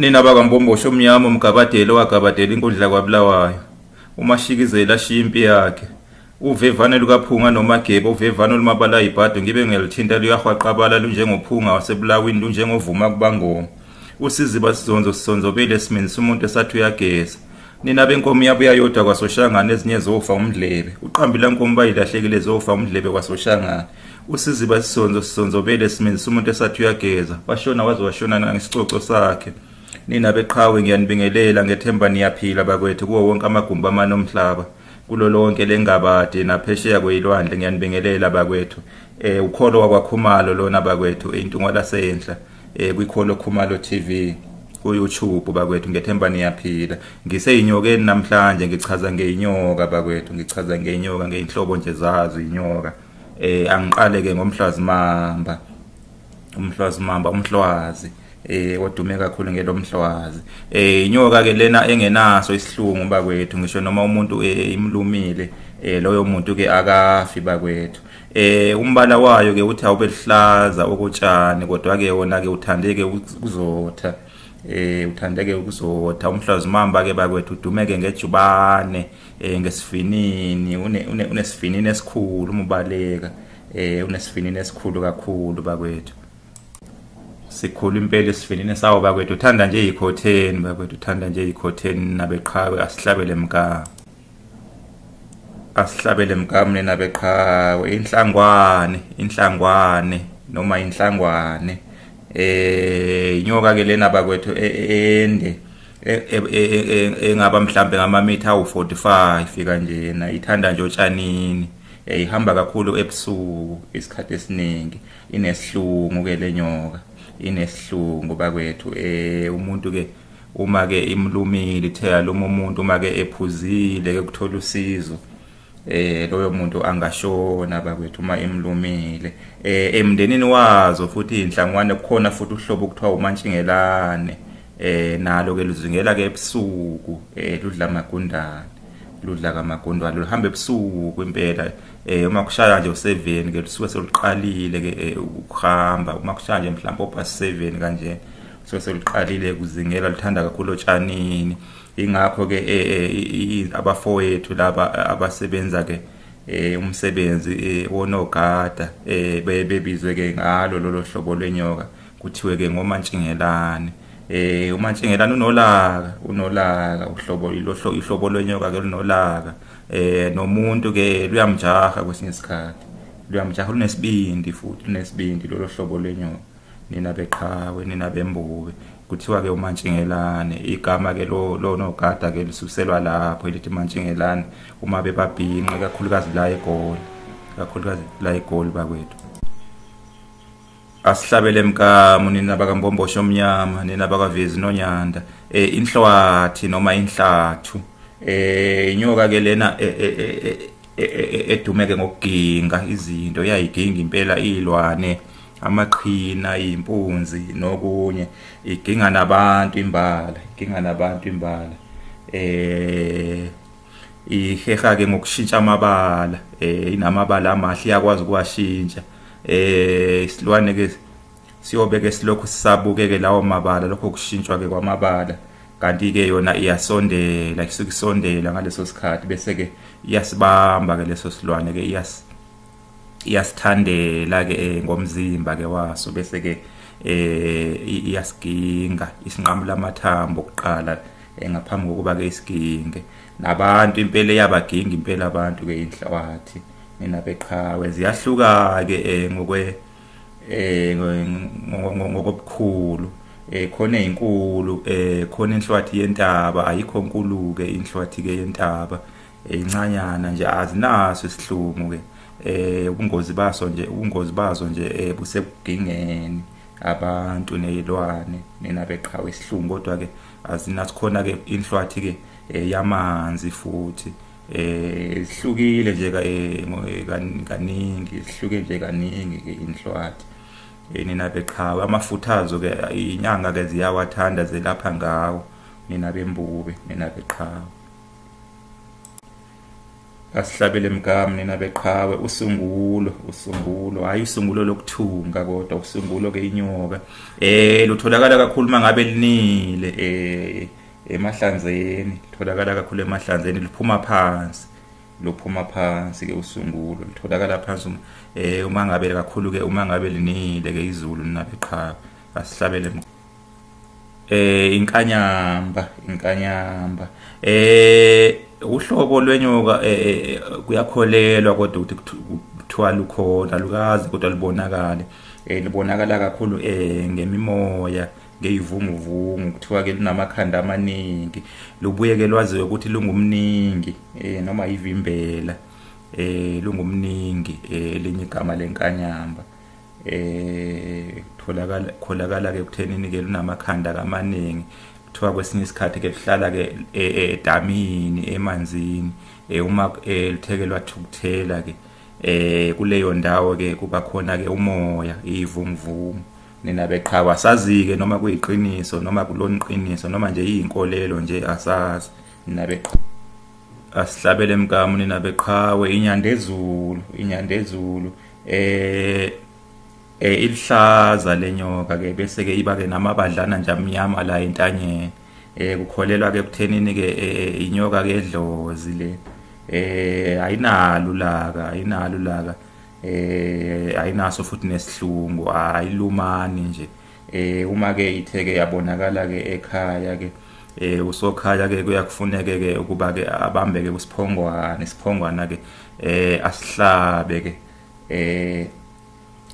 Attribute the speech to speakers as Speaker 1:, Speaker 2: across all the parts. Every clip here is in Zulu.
Speaker 1: Nina bakambombosho omnyama umgabadeli wagabadela inkundla kwaBulawayo umashikizela shimpi yakhe uvevane lukaphunga nomageba uvevane olumabala ibhadu ngibe ngelithinta luyahwaqabala lunjengophunga wasebulawini lunjengovuma kubangoma usiziba sizonzo sisonzobele simini umuntu esathi uyageza nina benkomo yabuya yodwa kwaSoshangane ezinye zofa umdlebe uqambila nkomo bayilahlekile zofa umdlebe kwaSoshangane usiziba sizonzo sisonzobele simini umuntu esathi uyageza washona waze washona ngesicoco sakhe nina beqhawe ngiyanibingelela ngethemba niyaphila bakwethu kuwo wonke amagumba amane omhlaba kulo lonke lengabade naphesheya kweyilwandle ngiyanibingelela bakwethu ukholo kwaKokhumalo lona bakwethu iNtungwa lasenhla kwaSokhumalo TV ku YouTube bakwethu ngethemba niyaphila ngiseyinyokeni namhlanje ngichaza ngeinyoka bakwethu ngichaza ngeinyoka ngeinhlobo nje zazo inyoka angiqale ke ngomhlazimamba umhlwazi odume kakhulu ngelomhlwazi inyoka ke lena engenaso isihlungu bakwethu ngisho noma umuntu imlumile loyo muntu ke akafi bakwethu umbala wayo ke uthi awube lihlaza okutshani kodwa ke wona ke uthandeke ukuzotha uthandeke ukuzotha umhlazimamba ke bakwethu udumeke ngejubane ngesifinini unesifinini esikhulu umubaleka unesifinini esikhulu kakhulu bakwethu sikhulu impela isifinini sawo bakwethu uthanda nje ikhotheni bakwethu uthanda nje ikhotheni nabeqhawe asihlabele mkamu nina beqhawe inhlangwane noma inhlangwane inyoka ke lena bakwethu ende engaba mhlambe ngamamitha awu45 fika njena ithanda nje otshanini ihamba kakhulu ebusuku isikhathi esiningi inesihlungu ke lenyoka inesihlungu bakwethu umuntu ke uma ke imlumile ithe lo umuntu uma ke ephuzile ke kuthola usizo loyo muntu angashona bakwethu uma imlumile emndenini wazo futhi inhlangwane kukhona futhi uhlobo kuthiwa umantshingelane nalo ke luzingela ke ebusuku ludla kamagundwane luhamba ebusuku impela uma kushaya nje u7 ke lusuke seluqalile ke ukuhamba uma kushaya nje mhlawumbe opa7 kanje suke seluqalile kuzingela luthanda kakhulu otshanini ingakho ke abafowethu laba abasebenza ke umsebenzi wonogada bebizwe ke ngalo lolo hlobo lwenyoka kuthiwe ke ngomantshingelane umantshingelane unolaka ihlobo lwenyoka ke lunolaka nomuntu ke luyamjaha kwesinye isikhathi luyamjaha lunesibindi lolo hlobo lwenyoka nina beqhawe nina bembube kuthiwa ke umantshingelane igama ke lo nogada ke lisuselwa lapho elithi mantshingelane uma bebabhinqe kakhulukazi la eGoli bakwethu asihlabele mkamu nina bakambombosho omnyama nina bakavezi nonyanda inhlwathi noma inhlathu inyoka ke lena edumeke ngokuginga izinto yayiginga impela ilwane amaqhina impunzi nokunye iginga nabantu imbala iheha ke ngokushintsha amabala inamabala amahle yakwazi ukuwashintsha isilwane ke siyobeke silokho sisabukeke lawo mabala lokho kushintshwa ke kwamabala kanti ke yona iyasondela isukisondela ngaleso sikhathi bese ke iyasibamba ke leso silwane ke iyasithandela ke ngomzimba ke waso bese ke iyasiginga isinqamula amathambo okuqala ngaphambi kokuba ke isiginge nabantu impela yabaginga impela abantu ke inhlawathi nina beqhawe ziyahluka ke ngokukhulu khona izinkulu khona inhlwathi yentaba ayikho nkulu ke inhlwathi ke yentaba incanyana nje azinaso isihlungu ke ubungozi bazo nje busekugingeni abantu nezilwane nina beqhawe isihlungu kodwa ke azinathi khona ke inhlwathi ke yamanzi futhi ihlukile nje kaningi ihluke nje kaningi ke inhlwathi nina beqhawe amafuthazo ke inyanga ke ziyawathanda zelapha ngawo nina bembube nina beqhawe asihlabele mgama nina beqhawe usungulo hayi usungulo lokuthunga kodwa usungulo ke inyoka lutholakala kakhulu mangabe linile emahlanzeni litholakala kakhulu emahlanzeni liphuma phansi ke usungulo litholakala phansi uma ngabe kakhulu ke uma ngabe linile ke izulu nina beqhawe asihlabele inkanyamba uhlobo lwenyoka kuyakholelwa kodwa ukuthi kuthiwa lukhona lukazi kodwa libonakala kakhulu ngemimoya ngeyivunguvungu kuthiwa ke linamakhanda amaningi lubuye ke lwaziwe ukuthi lungumningi noma ivimbela lungumningi elinye igama lenkanyamba kholakala ke kuthenini ke lunamakhanda amaningi kuthiwa kwesinye isikhathi ke lihlala ke edamini emanzini uma lithekelwa thukuthela ke kuleyo ndawo ke kuba khona ke umoya ivunguvungu nina beqhawe asazi ke noma kuyiqiniso noma kulona iqiniso noma nje iyinkolelo nje asazi nina beqhawe asihlabele mgama nina beqhawe inyandezulu ilihlaza lenyoka ke bese ke iba ke namabadlana nje amnyama la entanyeni kukholelwa ke kuthenini ke inyoka ke edlozi le ayinalo laka ayinaso futhi nesihlungu ayilumani nje uma ke itheke yabonakala ke ekhaya ke usokhaya ke kuyakufuneka ke ukuba ke abambe ke isiphongwana ke asihlabe ke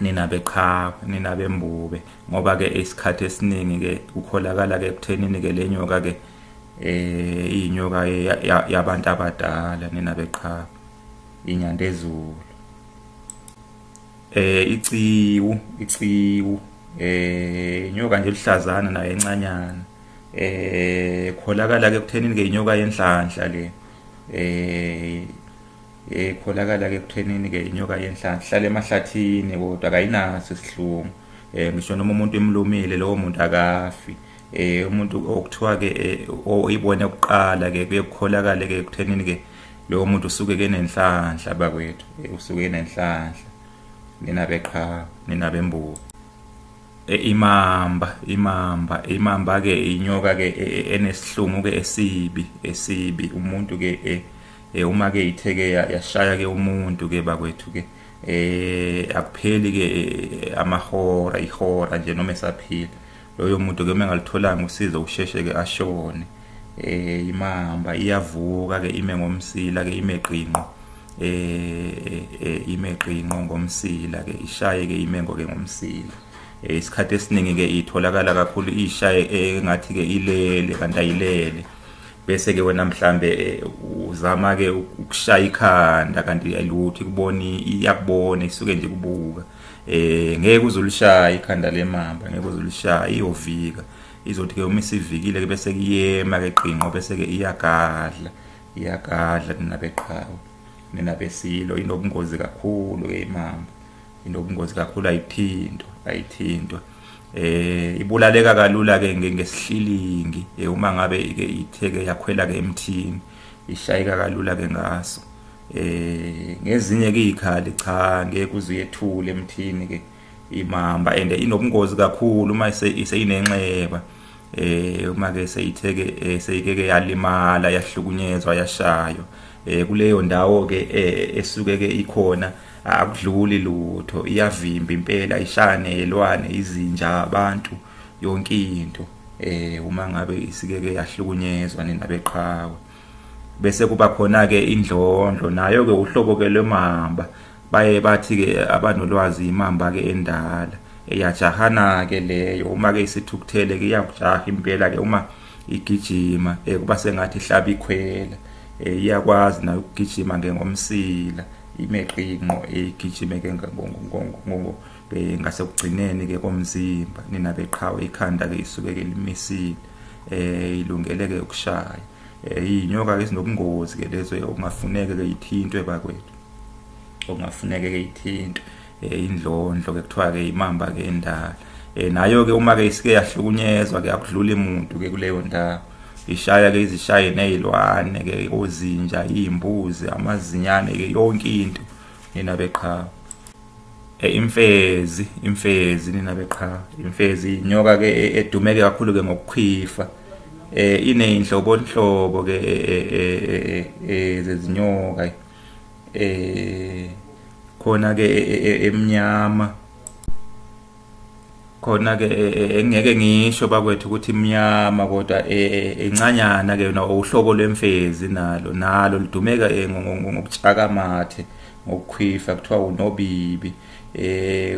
Speaker 1: nina beqhawe nina bembube ngoba ke isikhathi esiningi ke ukholakala ke kuthenini ke lenyoka ke inyoka yabantu abadala nina beqhawe inyandezulu iciwu inyoka nje lihlazana nayo encanyana kholakala ke kuthenini ke inyoka yenhlanhla le kholakala ke kuthenini ke inyoka yenhlanhla hlala emahlathini kodwa akayinaso isihlungu ngisho noma umuntu emlumile lowo muntu akafi umuntu okuthiwa ke oyibone ukuqala ke kuyekholakala ke kuthenini ke lowo muntu usuke ke nenhlanhla bakwethu usuke nenhlanhla nina beqhawe nina bembuka imamba ke inyoka ke enesihlungu ke esibi umuntu ke uma ke itheke yashaya ke umuntu ke bakwethu ke akupheli ke ihora nje noma esaphila loyo muntu ke mengalitholanga usizo usheshe ke ashone imamba iyavuka ke ime ngomsila ke imeqinqo ngomsila ke ishaye ke imengo ke ngomsila isikhathi esiningi ke itholakala kakhulu ishaye engathi ke ilele kanti ayilele bese ke wena mhlambe uzama ke ukushaya ikhanda kanti ayiluthi kuboni iyakubona isuke nje kubuka ngeke uzulishaya ikhanda lemamba ngeke uzulishaya iyovika izothi ke uma isivikile ke bese kuyema ke qinqo bese ke iyagadla nina beqhawe nina besilo inobungozi kakhulu ke imamba inobungozi kakhulu ayithintwa ibulaleka kalula ke ngesihlilingi uma ngabe ke itheke yakhwela ke emthini ishayika kalula ke ngaso ngezinye ke ikhali cha ngeke uzuyethule emthini ke imamba and inobungozi kakhulu uma iseyinenxeba uma ke seyitheke seyike yalimala yahlukunyezwa yashayo kuleyo ndawo ke esuke ke ikhona akudluli lutho iyavimba impela ishane yelwane izinja abantu yonke into uma ngabe isike ke yahlukunyezwa nina beqhawe bese kuba khona ke indlondlo nayo ke uhlobo ke lemamba baye bathi ke abanolwazi imamba ke endala eyajahana ke leyo uma ke isithukuthele ke iyakujaha impela ke uma igijima kuba sengathi ihlaba ikhwela iyakwazi nayo ukugijima ngomsila imeqinqo igijime ke ngase kugcineni ke komzimba nina beqhawe ikhanda ke isuke ke limisile ilungele ke ukushaya inyoka ke sinobungozi ke lezo ongafuneke ke ithintwe bakwethu ongafuneke ke ithintwe indlondlo ke kuthiwa ke imamba ke endala nayo ke uma ke isike yahlukunyezwa ke akudlula umuntu ke kuleyo ndawo ishaya ke izishaye nezilwane ke ozinja izimbuzi amazinyane ke yonke into nina beqhawe. Imfezi nina beqhawe. Imfezi inyoka ke edumeke kakhulu ke ngokukhwifa. Ineyinhlobo ke zezinyoka. Khona ke emnyama, khona ke engeke ngisho bakwethu ukuthi imnyama kodwa encanyana ke yona uhlobo lwemfezi nalo lidumeka ngokutshakamate ngokukhwifa kuthiwa unobibi.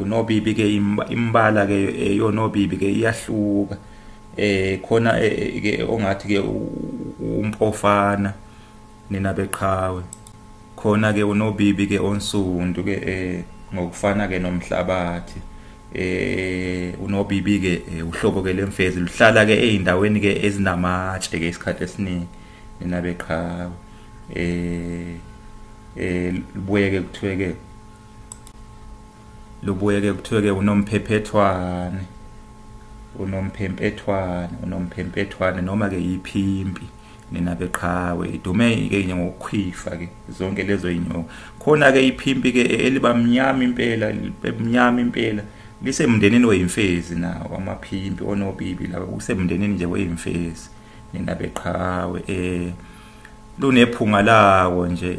Speaker 1: Unobibi ke imbala ke yonobibi ke iyahluka. Khona ke ongathi ke umpofana nina beqhawe. Khona ke unobibi ke onsundu ke ngokufana ke nomhlabathi. Unobibi ke uhlobo ke lemfezi luhlala ke ezindaweni ke ezinamatshe ke isikhathi esiningi nina beqhawe. Lubuye ke kuthiwe ke unomphempethwane noma ke yiphimpi nina beqhawe. Idume ke ngokukhwifa ke zonke lezo inyoka. Khona ke iphimpi ke eliba mnyama impela lisemndenini weyimfezi nawo amaphimpi onobibi la usemndenini nje weyimfezi nina beqhawe. Lunephunga lawo nje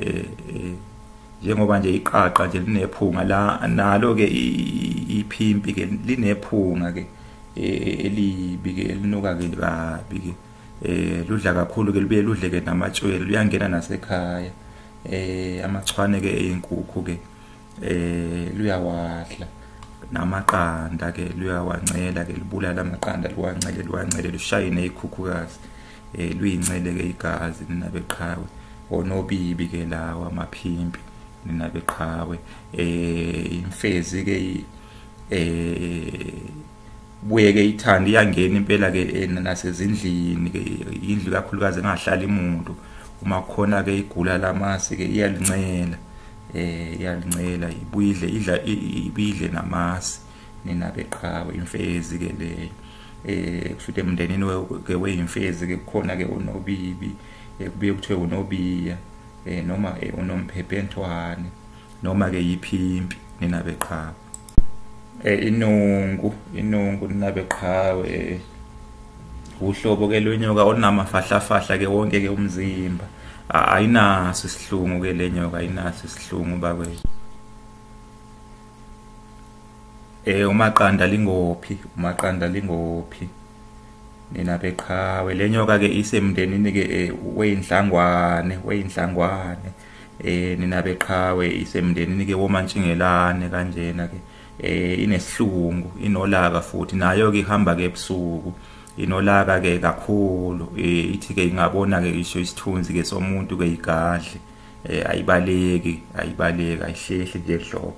Speaker 1: njengoba nje iqaqa nje linephunga nalo ke iphimpi ke linephunga ke elibi ke elinuka ke kabi ke. Ludla kakhulu ke libuye ludle ke namatshwele luyangena nasekhaya. Amachwane ke einkukhu ke luyawadla namaqanda ke luyawancela ke libulala amaqanda luwancele lushaye nezikhukhukazi. Luyincele ke igazi nina beqhawe. Onobibi ke lawo amaphimpi nina beqhawe. Imfezi ke buye ke ithanda iyangena impela ke nasezindlini ke indlu kakhulukazi engahlali umuntu. Uma khona ke igula lamasi ke iyalincela. Ibidle namasi nina beqhawe imfezi ke le. Kushuthi emndenini ke weyimfezi ke kukhona ke unobibi kubuye kuthiwe unobiya noma unomphempethwane noma ke yiphimpi nina beqhawe. Inungu nina beqhawe uhlobo ke lwenyoka olunamafahlafahla ke wonke ke umzimba. Ayinaso isihlungu ke lenyoka ayinaso isihlungu bakwethu. Umaqanda lingophi nina beqhawe. Lenyoka ke isemndenini ke weyinhlangwane nina beqhawe isemndenini ke womantshingelane kanjena ke. Inesihlungu inolaka futhi nayo ke ihamba ke ebusuku. Inolaka ke kakhulu. Ithi ke ingabona ke isho isithunzi ke somuntu ke igadle. Ayibaleki ayihlehli nje ehlobo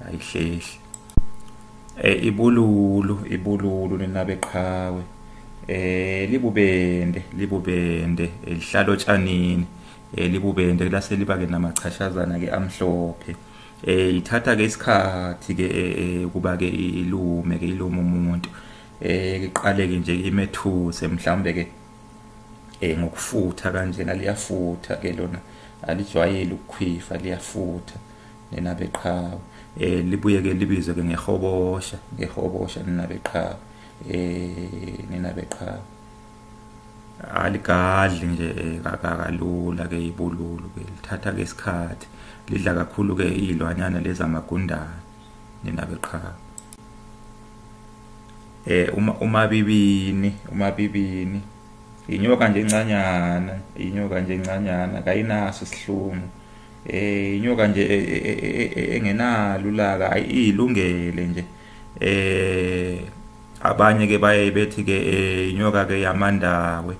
Speaker 1: ayihlehli. Ibululu nina beqhawe. Libubende lihlala otshanini. Libubende lase liba ke namachashazana ke amhlophe. Ithatha ke isikhathi ke kuba ke ilume umuntu. Iqale ke nje imethuse mhlambe ke ngokufutha kanjena liyafutha ke lona alijwayeli ukukhwifa liyafutha nina beqhawe. Libuye ke libizwe ke ngehobosha nina beqhawe. Nina beqhawe aligadli nje kakalula ke ibululu ke lithatha ke isikhathi lidla kakhulu ke izilwanyana lezi amagundane nina beqhawe. Umabibini inyoka nje encanyana kayinaso isihlungu. Inyoka nje engenalulaka ayilungele nje. Abanye ke baye bethi ke inyoka ke yamandawe.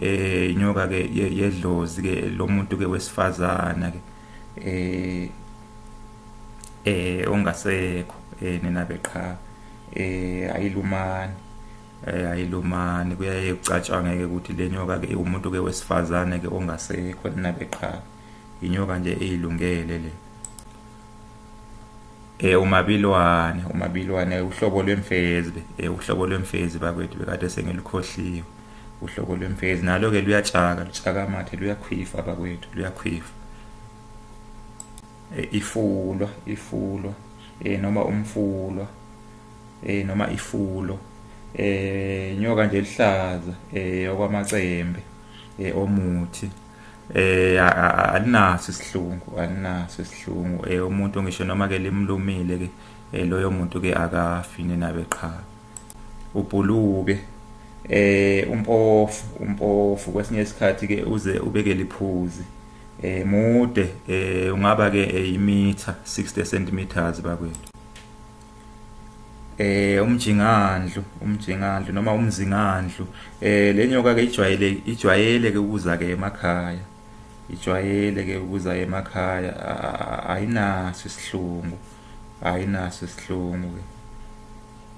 Speaker 1: Inyoka ke yedlozi ke lomuntu ke wesifazana ke ongasekho nina beqhawe. Ayilumani kuyaye kucatshangeke ukuthi lenyoka ke umuntu ke wesifazane ke ongasekho nina beqhawe. Inyoka nje eyilungele le. Umabilwane uhlobo lwemfezi bakwethu bekade sengilikhohliwe. uhlobo lwemfezi nalo ke luyatshaka lutshaka amathe luyakhwifa bakwethu luyakhwifa ifulwa noma umfulwa noma ifulo inyoka nje lihlaza okwamacembe omuthi alinaso isihlungu umuntu ngisho noma ke limlumile ke loyo muntu ke akafi nenabeqha ubhuluke umpofu kwesinye isikhathi ke uze ubeke liphuzi mude ungaba ke imitha 60 cm bakwethu umjingandlu noma umzingandlu lenyoka ke ijwayele ke ukuza ke emakhaya ayinaso isihlungu ke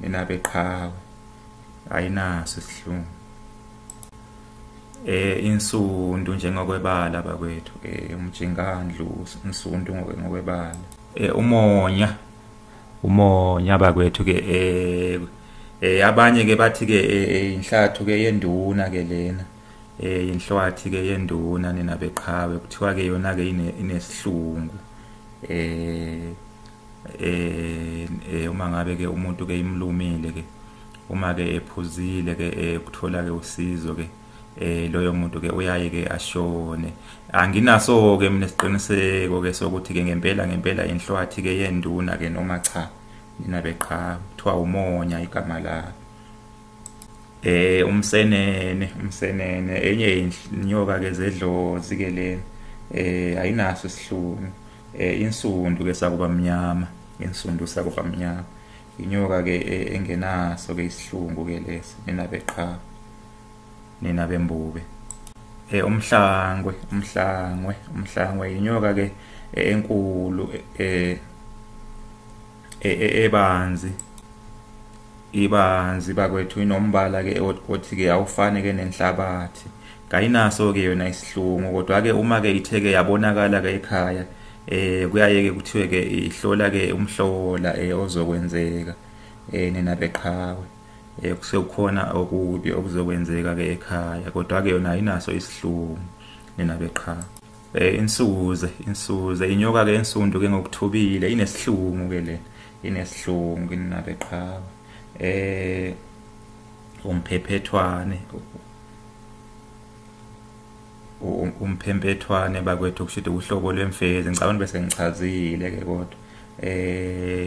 Speaker 1: nenabeqhawe ayinaso isihlungu insundu njengokwebala bakwethu umjingandlu insundu ngokwebala umonya bakwethu ke abanye ke bathi ke inhlathu ke yenduna ke lena inhlwathi ke yenduna nenabeqhawe kuthiwa ke yona ke inesihlungu uma ngabe ke umuntu ke imlumile ke uma ke ephuzile ke kuthola ke usizo ke loyo muntu ke uyaye ke ashone anginaso ke mina isiqiniseko ke sokuthi ke ngempela inhlwathi ke yenduna ke noma cha nenabeqhawe kuthiwa umonya igama la umsenene enye inyoka ke zedlozi ke le ayinaso isihlungu insundu ke sakuba mnyama inyoka ke engenaso ke isihlungu ke lesi nenabeqhawe nenabembube umhlangwe inyoka ke enkulu ibanzi bakwethu inombala ke othi ke awufane ke nenhlabathi kayinaso ke yona isihlungu kodwa ke uma ke itheke yabonakala ke ekhaya kuyaye ke kuthiwe ke ihlola ke umhlola ozokwenzeka nenabeqhawe kusekhona okubi okuzokwenzeka ke ekhaya kodwa ke yona ayinaso isihlungu nenabeqhawe insuze inyoka ke ensundu ke ngokuthubile inesihlungu ke le inesihlungu nenabeqhawe umphempethwane bakwethu kushithi uhlobo lwemfezi ngicabanga bese ngichazile ke kodwa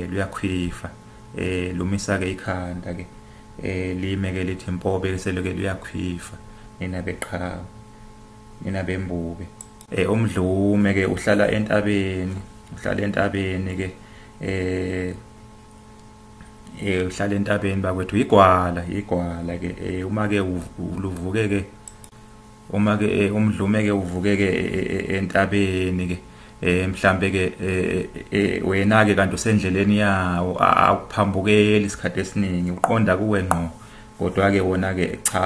Speaker 1: luyakhwifa lumisa ke ikhanda ke lime ke lithi impobe seloke luyakhwifa nenabeqhawe nenabembube umdlume ke uhlala entabeni ke uhlala entabeni bakwethu igwala ke uma ke uluvuke ke umdlume ke uvuke ke entabeni ke mhlambe ke wena ke kanti usendleleni yawo akuphambukeli isikhathi esiningi uqonda kuwe ngqo kodwa ke wona ke cha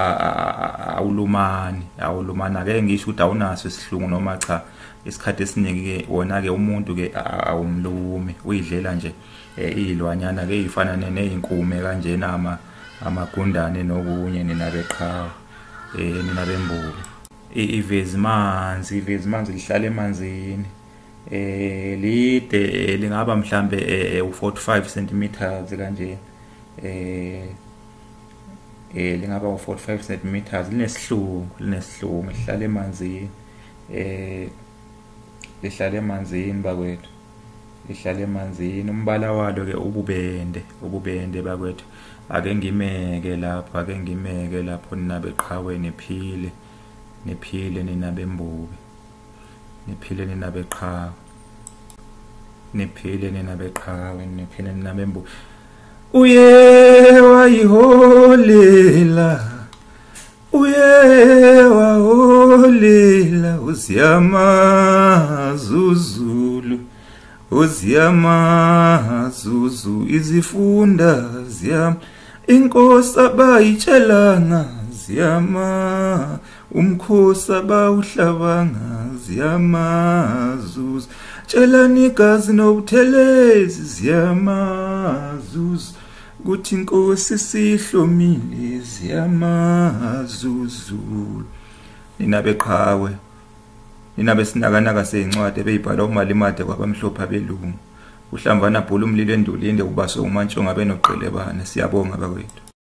Speaker 1: awulumana ke ngisho ukuthi awunaso isihlungu noma cha isikhathi esiningi ke wona ke umuntu ke awumlumi uyidlela nje izilwanyana ke ezifana nezinkume kanjena amagundane nokunye nenabeqhawe nenabembulu ivezimanzi lihlala emanzini lide lingaba mhlambe u45 cm kanje lingaba u45 cm linesihlungu lihlala emanzini bakwethu lihlala emanzini umbala walo ke ububende bakwethu ake ngimeke lapho ninabeqhawe nephile ninabembube niphile ninabembube uye waholela uziyamazuzu izifunda ziyama inkosi abayitshelanga ziyama umkhosi abawuhlabanga ziyamazuzu tshelani igazi nobuthelezi ziyamazuzu kuthi inkosi sihlomile ziyamazuzulu. Nina beqhawe, nina besinakanaka seyincwadi ebeyibhala umalimade kwabamhlophe abelungu. Uhlambana bhula umlilo endulinde ubaso umantshonga benoqelebane. Siyabonga bakwethu.